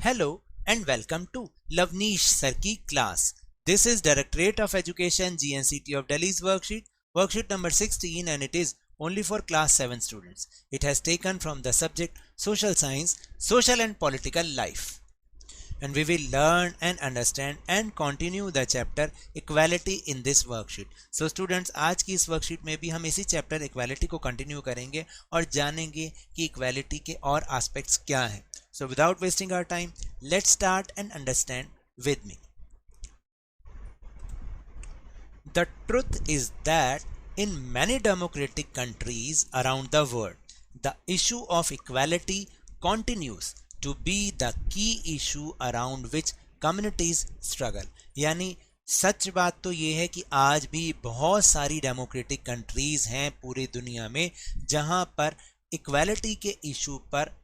Hello and welcome to Lavneesh Sir की class. This is Directorate of Education GNCT of Delhi's worksheet number 16, and it is only for class 7 students. It has taken from the subject Social Science, Social and Political Life. And we will learn and understand and continue the chapter Equality in this worksheet. So students, आज की इस worksheet में भी हम इसी chapter Equality को continue करेंगे और जानेंगे कि Equality के और aspects क्या हैं. So without wasting our time, let's start and understand with me. The truth is that in many democratic countries around the world, the issue of equality continues to be the key issue around which communities struggle. यानी सच बात तो ये है कि आज भी बहुत सारी डेमोक्रेटिक कंट्रीज हैं पूरी दुनिया में जहां पर इक्वालिटी के इशू पर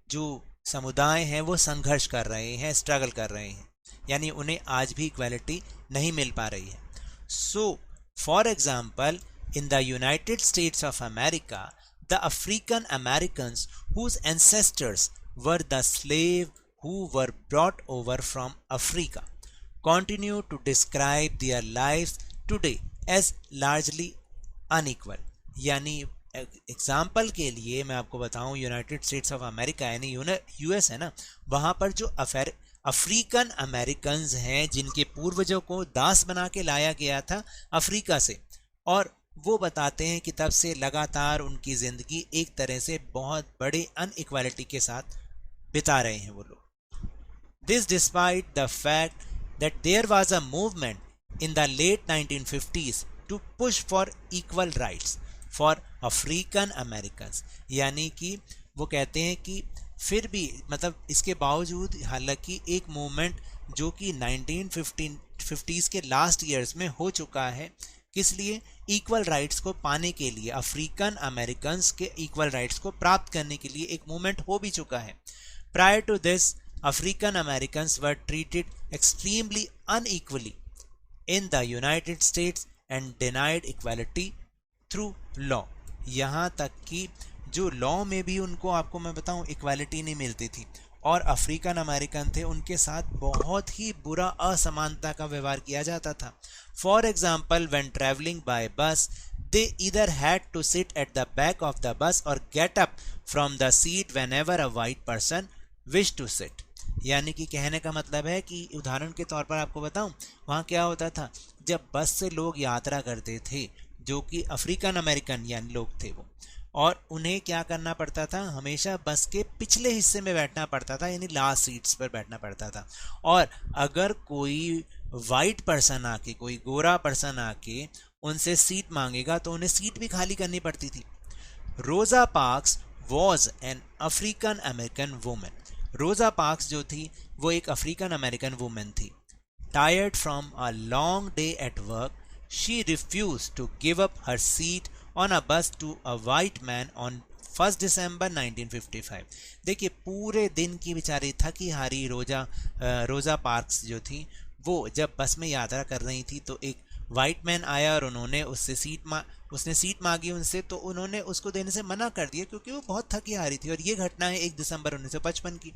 जो समुदाय हैं वो संघर्ष कर रहे हैं, स्ट्रगल कर रहे हैं, यानी उन्हें आज भी इक्वालिटी नहीं मिल पा रही है. So for example, in the United States of America, the African Americans whose ancestors were the slave who were brought over from Africa continue to describe their lives today as largely unequal. यानी example के लिए मैं आपको बताऊं, United States of America यानी US है ना, वहाँ पर जो अफ्रीकन अमेरिकन्स हैं जिनके पूर्वजों को दास बना के लाया गया था अफ्रीका से, और वो बताते हैं कि तब से लगातार उनकी ज़िंदगी एक तरह से बहुत बड़े अनइक्वालिटी के साथ बिता रहे हैं वो लोग. This despite the fact that there was a movement in the late 1950s to push for equal rights for African Americans. यानी कि वो कहते हैं कि फिर भी मतलब इसके बावजूद हालांकि एक मूवमेंट जो कि 1950s के लास्ट ईयर्स में हो चुका है, किस लिए? इक्वल राइट्स को पाने के लिए, अफ्रीकन अमेरिकन्स के इक्वल राइट्स को प्राप्त करने के लिए एक मूवमेंट हो भी चुका है. Prior to this, African Americans were treated extremely unequally in the United States and denied equality through law. यहाँ तक कि जो लॉ में भी उनको, आपको मैं बताऊँ, इक्वालिटी नहीं मिलती थी, और अफ्रीकन अमेरिकन थे उनके साथ बहुत ही बुरा असमानता का व्यवहार किया जाता था. For example, when traveling by bus, they either had to sit at the back of the bus or get up from the seat whenever a white person wished to sit. यानी कि कहने का मतलब है कि उदाहरण के तौर पर आपको बताऊं, वहाँ क्या होता था, जब बस से लोग यात्रा करते थे जो कि अफ्रीकन अमेरिकन यानी लोग थे वो, और उन्हें क्या करना पड़ता था, हमेशा बस के पिछले हिस्से में बैठना पड़ता था, यानी लास्ट सीट्स पर बैठना पड़ता था. और अगर कोई वाइट पर्सन आके, कोई गोरा पर्सन आके उनसे सीट मांगेगा तो उन्हें सीट भी खाली करनी पड़ती थी. Rosa Parks was an African American woman. Rosa Parks जो थी वो एक अफ्रीकन अमेरिकन वुमेन थी. Tired from a long day at work, she refuse to give up her seat on a bus to a white man on 1 दिसंबर 1955. देखिए, पूरे दिन की बेचारी थकी हारी रोजा पार्क्स जो थी वो जब बस में यात्रा कर रही थी तो एक वाइट मैन आया और उन्होंने उससे उसने सीट मांगी उनसे, तो उन्होंने उसको देने से मना कर दिया क्योंकि वो बहुत थकी हारी थी. और ये घटना है 1 दिसंबर 1955 की.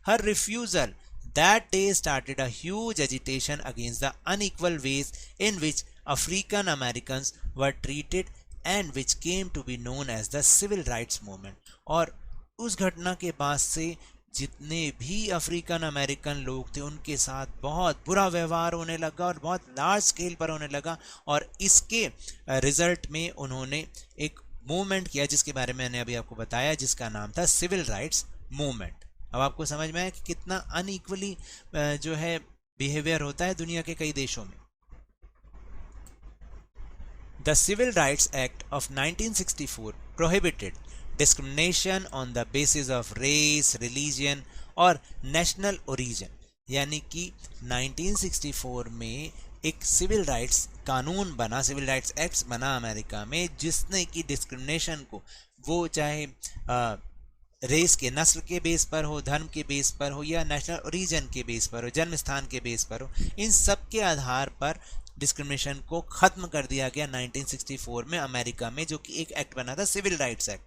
Her refusal that day started a huge agitation against the unequal ways in which African Americans were treated and which came to be known as the civil rights movement. और उस घटना के बाद से जितने भी अफ्रीकन अमेरिकन लोग थे उनके साथ बहुत बुरा व्यवहार होने लगा और बहुत लार्ज स्केल पर होने लगा, और इसके रिजल्ट में उन्होंने एक मूवमेंट किया जिसके बारे में मैंने अभी आपको बताया, जिसका नाम था सिविल राइट्स मूवमेंट. अब आपको समझ में आया कि कितना अनइक्वली जो है बिहेवियर होता है दुनिया के कई देशों में. The civil Rights Act of 1964 prohibited discrimination on the basis of race, religion और national origin. यानी कि 1964 में एक सिविल राइट्स कानून बना, सिविल राइट्स एक्ट बना अमेरिका में, जिसने कि डिस्क्रिमिनेशन को, वो चाहे रेस के, नस्ल के बेस पर हो, धर्म के बेस पर हो, या नेशनल ओरिजिन के बेस पर हो, जन्म स्थान के बेस पर हो, इन सब के आधार पर डिस्क्रिमिनेशन को ख़त्म कर दिया गया 1964 में अमेरिका में, जो कि एक एक्ट बना था, Civil Rights Act.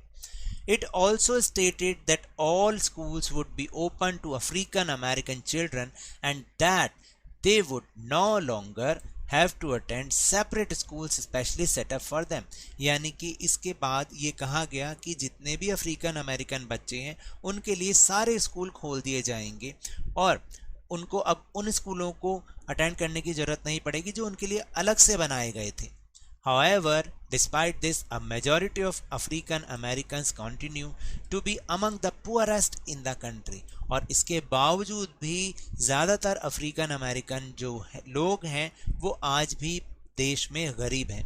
It also stated that all schools would be open to African American children and that they would no longer have to attend separate schools specially set up for them. यानी कि इसके बाद ये कहा गया कि जितने भी अफ्रीकन अमेरिकन बच्चे हैं उनके लिए सारे स्कूल खोल दिए जाएंगे और उनको अब उन स्कूलों को अटेंड करने की जरूरत नहीं पड़ेगी जो उनके लिए अलग से बनाए गए थे. However, despite this, a majority of African Americans continue to be among the poorest in the country. और इसके बावजूद भी ज़्यादातर अफ्रीकन अमेरिकन जो लोग हैं वो आज भी देश में गरीब हैं.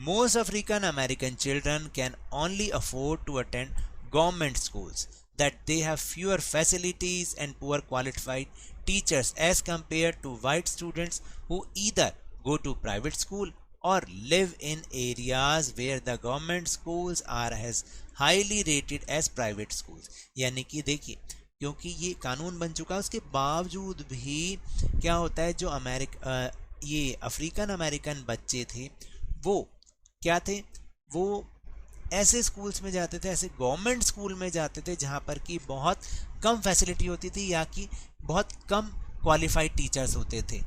Most African American children can only afford to attend government schools, that they have fewer facilities and poor qualified teachers as compared to white students who either go to private school or live in areas where the government schools are as highly rated as private schools. यानी कि देखिए क्योंकि ये कानून बन चुका है उसके बावजूद भी क्या होता है जो ये अफ्रीकन अमेरिकन बच्चे थे वो क्या थे वो ऐसे स्कूल्स में जाते थे, ऐसे गवर्नमेंट स्कूल में जाते थे जहाँ पर कि बहुत कम फैसिलिटी होती थी या कि बहुत कम क्वालिफाइड टीचर्स होते थे.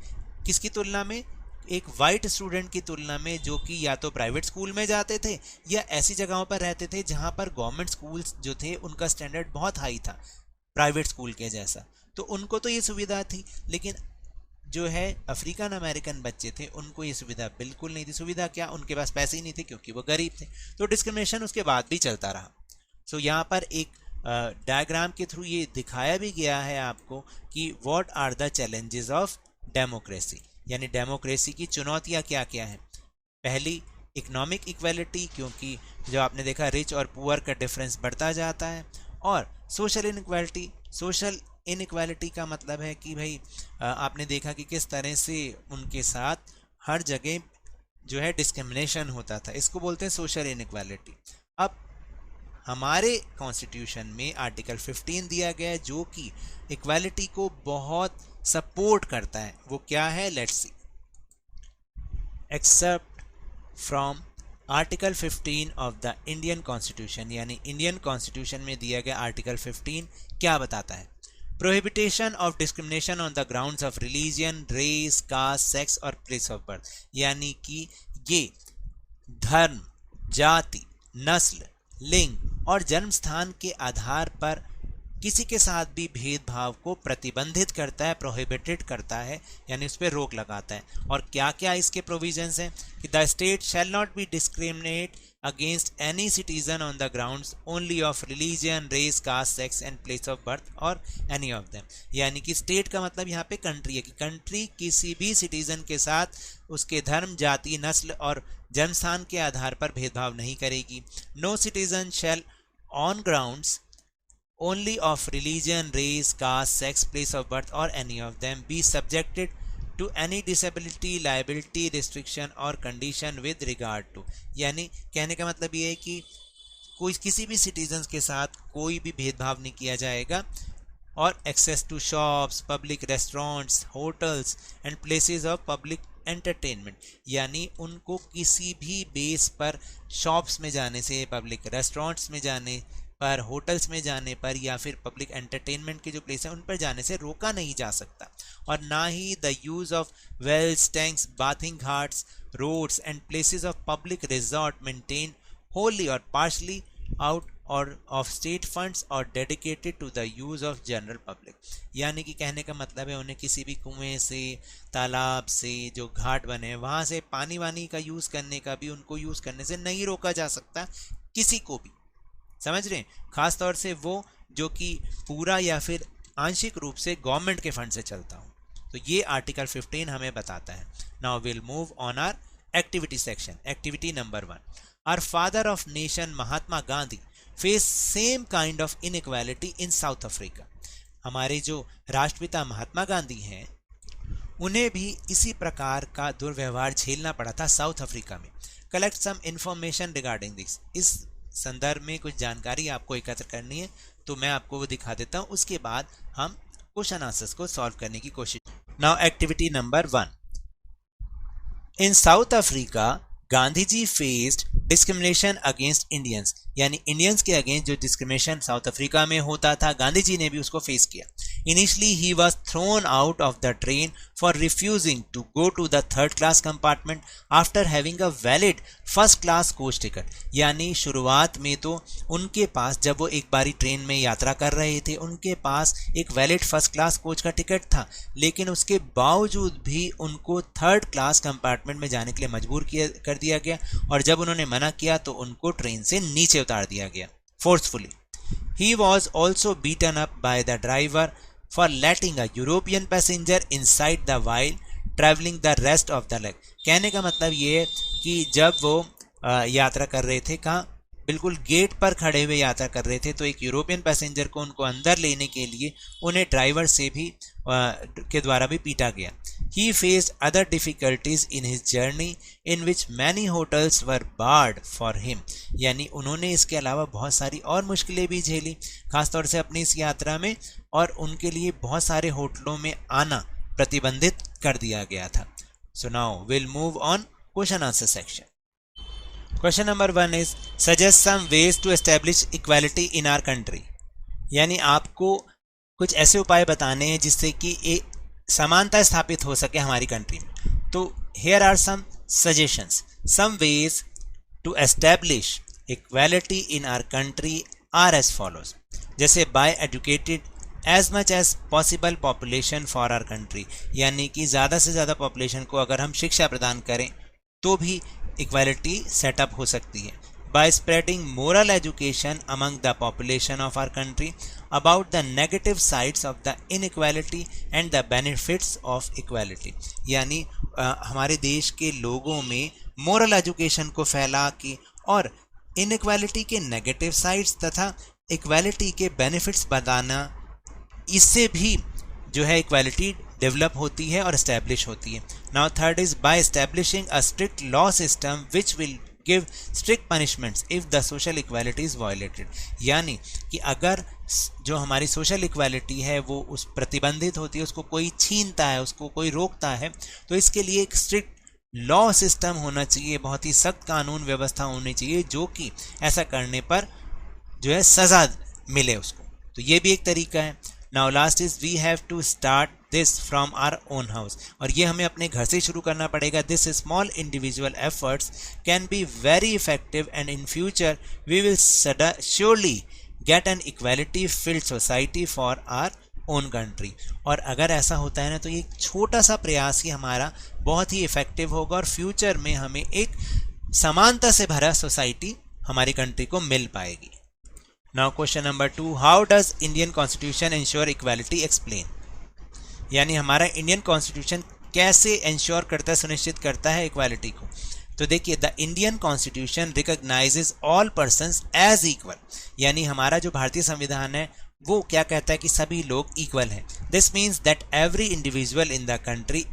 किसकी तुलना में? एक वाइट स्टूडेंट की तुलना में जो कि या तो प्राइवेट स्कूल में जाते थे या ऐसी जगहों पर रहते थे जहां पर गवर्नमेंट स्कूल्स जो थे उनका स्टैंडर्ड बहुत हाई था प्राइवेट स्कूल के जैसा. तो उनको तो ये सुविधा थी, लेकिन जो है अफ्रीकन अमेरिकन बच्चे थे उनको ये सुविधा बिल्कुल नहीं थी. सुविधा क्या? उनके पास पैसे ही नहीं थे क्योंकि वो गरीब थे. तो डिस्क्रिमिनेशन उसके बाद भी चलता रहा. सो यहाँ पर एक डायग्राम के थ्रू ये दिखाया भी गया है आपको कि what are the challenges of democracy, यानी डेमोक्रेसी की चुनौतियाँ क्या क्या हैं. पहली इकोनॉमिक इक्वालिटी, क्योंकि जो आपने देखा रिच और पुअर का डिफरेंस बढ़ता जाता है. और सोशल इनइक्वालिटी. सोशल इनइक्वालिटी का मतलब है कि भाई आपने देखा कि किस तरह से उनके साथ हर जगह जो है डिस्क्रिमिनेशन होता था. इसको बोलते हैं सोशल इनइक्वालिटी. अब हमारे कॉन्स्टिट्यूशन में आर्टिकल 15 दिया गया है जो कि इक्वालिटी को बहुत सपोर्ट करता है. वो क्या है? Let's see. Except from article 15 of the Indian constitution, यानी इंडियन कॉन्स्टिट्यूशन में दिया गया आर्टिकल 15 क्या बताता है? Prohibition of discrimination on the grounds of religion, race, caste, sex और प्लेस ऑफ बर्थ. यानी कि ये धर्म, जाति, नस्ल, लिंग और जन्म स्थान के आधार पर किसी के साथ भी भेदभाव को प्रतिबंधित करता है, प्रोहिबिटेड करता है, यानी उस पर रोक लगाता है. और क्या क्या इसके प्रोविजंस हैं कि the state shall not be discriminate against any citizen on the grounds only of religion, race, caste, sex and place of birth और एनी ऑफ देम. यानी कि स्टेट का मतलब यहाँ पे कंट्री है कि कंट्री किसी भी सिटीजन के साथ उसके धर्म, जाति, नस्ल और जन्म स्थान के आधार पर भेदभाव नहीं करेगी. No citizen shall on grounds only of religion, race, caste, sex, place of birth or any of them be subjected to any disability, liability, restriction or condition with regard to. यानी कहने का मतलब ये है कि कोई किसी भी सिटीजन्स के साथ कोई भी भेदभाव नहीं किया जाएगा. और access to shops, public restaurants, hotels and places of public entertainment, यानी उनको किसी भी बेस पर शॉप्स में जाने से, पब्लिक रेस्टोरेंट्स में जाने पर, होटल्स में जाने पर या फिर पब्लिक एंटरटेनमेंट के जो प्लेस हैं उन पर जाने से रोका नहीं जा सकता. और ना ही the use of wells, tanks, bathing ghats, roads and places of public resort maintain wholly or partially out or of state funds or dedicated to the use of general public. यानी कि कहने का मतलब है उन्हें किसी भी कुएं से, तालाब से, जो घाट बने वहाँ से पानी वानी का यूज़ करने का भी उनको यूज़ करने से नहीं रोका जा सकता किसी को भी. समझ रहे हैं? खास तौर से वो जो कि पूरा या फिर आंशिक रूप से गवर्नमेंट के फंड से चलता हो. तो ये आर्टिकल 15 हमें बताता है. Now will move on our activity section. Activity number 1. Our father of nation Mahatma Gandhi face same kind of inequality in South Africa. हमारे जो राष्ट्रपिता महात्मा गांधी हैं उन्हें भी इसी प्रकार का दुर्व्यवहार झेलना पड़ा था साउथ अफ्रीका में. Collect some information regarding this. इस संदर्भ में कुछ जानकारी आपको एकत्र करनी है तो मैं आपको वो दिखा देता हूँ. उसके बाद हम क्वेश्चन आंसर्स को सॉल्व करने की कोशिश. Now activity number 1. इन South Africa Gandhi ji faced discrimination against Indians. यानी इंडियंस के अगेंस्ट जो डिस्क्रिमिनेशन साउथ अफ्रीका में होता था, गांधी जी ने भी उसको फेस किया। Initially he was thrown out of the train for refusing to go to the third class compartment after having a valid first class coach ticket. यानी शुरुआत में तो उनके पास, जब वो एक बारी ट्रेन में यात्रा कर रहे थे, उनके पास एक वैलिड फर्स्ट क्लास कोच का टिकट था, लेकिन उसके बावजूद भी उनको थर्ड क्लास कंपार्टमेंट में जाने के लिए मजबूर कर दिया गया, और जब उन्होंने मना किया तो उनको ट्रेन से नीचे उतार दिया गया forcefully. He was also beaten up by the driver for letting a European passenger inside the while traveling the rest of the leg। कहने का मतलब ये है कि जब वो यात्रा कर रहे थे, कहाँ, बिल्कुल गेट पर खड़े हुए यात्रा कर रहे थे, तो एक यूरोपियन पैसेंजर को उनको अंदर लेने के लिए उन्हें ड्राइवर से भी के द्वारा भी पीटा गया। He faced other difficulties in his journey in which many hotels were barred for him। यानी उन्होंने इसके अलावा बहुत सारी और मुश्किलें भी झेली, खासतौर से अपनी इस यात्रा में, और उनके लिए बहुत सारे होटलों में आना प्रतिबंधित कर दिया गया था। So now we'll move on question answer section। Question number 1 is suggest some ways to establish equality in our country। यानी आपको कुछ ऐसे उपाय बताने हैं जिससे कि एक समानता स्थापित हो सके हमारी कंट्री में। तो here are some suggestions, some ways to establish equality in our country are as follows। जैसे by educated as much as possible population for our country, यानी कि ज़्यादा से ज़्यादा पॉपुलेशन को अगर हम शिक्षा प्रदान करें तो भी इक्वालिटी सेटअप हो सकती है। by spreading moral education among the population of our country about the negative sides of the inequality and the benefits of equality। यानी हमारे देश के लोगों में मोरल एजुकेशन को फैला के और इनइक्वालिटी के नेगेटिव साइड्स तथा इक्वालिटी के बेनिफिट्स बताना, इससे भी जो है इक्वालिटी डेवलप होती है और एस्टैब्लिश होती है। Now third is by establishing a strict law system which will give strict punishments if the social equality is violated. यानी कि अगर जो हमारी सोशल इक्वालिटी है वो उस प्रतिबंधित होती है, उसको कोई छीनता है, उसको कोई रोकता है, तो इसके लिए एक स्ट्रिक्ट लॉ सिस्टम होना चाहिए, बहुत ही सख्त कानून व्यवस्था होनी चाहिए जो कि ऐसा करने पर जो है सज़ा मिले उसको। तो ये भी एक तरीका है। Now last is we have to start this from our own house, और ये हमें अपने घर से शुरू करना पड़ेगा। This small individual efforts can be very effective and in future we will surely get an equality filled society for our own country. और अगर ऐसा होता है ना, तो ये छोटा सा प्रयास ही हमारा बहुत ही इफेक्टिव होगा और फ्यूचर में हमें एक समानता से भरा सोसाइटी हमारी कंट्री को मिल पाएगी। Now question number 2, how does Indian constitution ensure equality, explain. यानी हमारा इंडियन कॉन्स्टिट्यूशन कैसे इंश्योर करता है, सुनिश्चित करता है इक्वालिटी को। तो देखिए, the Indian constitution recognizes all persons as equal. यानी हमारा जो भारतीय संविधान है वो क्या कहता है कि सभी लोग इक्वल हैं। This means that every individual in the country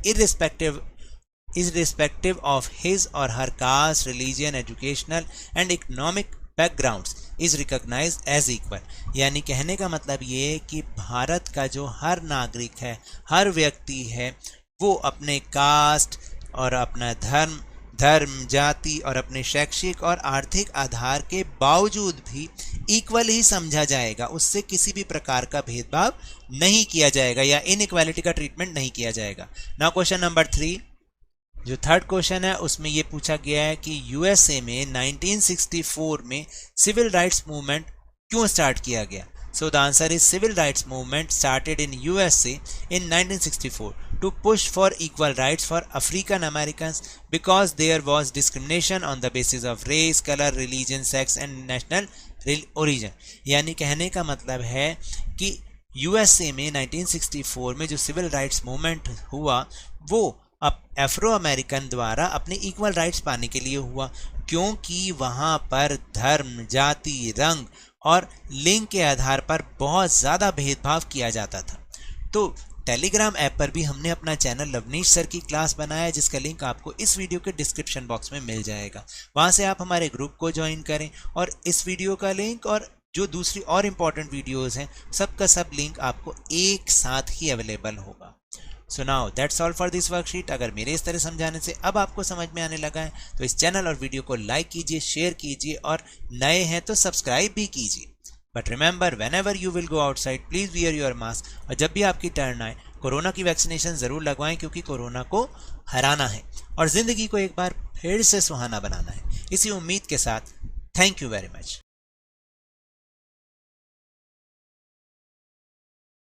irrespective of his or her caste, religion, educational and economic backgrounds is recognized as equal। यानी कहने का मतलब ये है कि भारत का जो हर नागरिक है, हर व्यक्ति है, वो अपने कास्ट और अपना धर्म, जाति और अपने शैक्षिक और आर्थिक आधार के बावजूद भी इक्वल ही समझा जाएगा। उससे किसी भी प्रकार का भेदभाव नहीं किया जाएगा या इनइक्वालिटी का ट्रीटमेंट नहीं किया जाएगा। नाउ क्वेश्चन नंबर 3, जो थर्ड क्वेश्चन है उसमें ये पूछा गया है कि यूएसए में 1964 में सिविल राइट्स मूवमेंट क्यों स्टार्ट किया गया। So the answer is civil rights movement started in USA in 1964 to push for equal rights for African Americans because there was discrimination on the basis of race, color, religion, sex and national origin। यानी कहने का मतलब है कि USA में 1964 में जो civil rights movement हुआ वो अब अफ्रो अमेरिकन द्वारा अपने इक्वल राइट्स पाने के लिए हुआ, क्योंकि वहाँ पर धर्म, जाति, रंग और लिंग के आधार पर बहुत ज़्यादा भेदभाव किया जाता था। तो टेलीग्राम ऐप पर भी हमने अपना चैनल लवनीश सर की क्लास बनाया है, जिसका लिंक आपको इस वीडियो के डिस्क्रिप्शन बॉक्स में मिल जाएगा। वहाँ से आप हमारे ग्रुप को ज्वाइन करें और इस वीडियो का लिंक और जो दूसरी और इंपॉर्टेंट वीडियोस हैं, सबका सब लिंक आपको एक साथ ही अवेलेबल होगा। So now that's all for this worksheet. अगर मेरे इस तरह समझाने से अब आपको समझ में आने लगा है तो इस चैनल और वीडियो को लाइक कीजिए, शेयर कीजिए और नए हैं तो सब्सक्राइब भी कीजिए। But remember, whenever you will go outside please wear your mask. और जब भी आपकी टर्न आए कोरोना की वैक्सीनेशन जरूर लगवाएं, क्योंकि कोरोना को हराना है और जिंदगी को एक बार फिर से सुहाना बनाना है। इसी उम्मीद के साथ थैंक यू वेरी मच।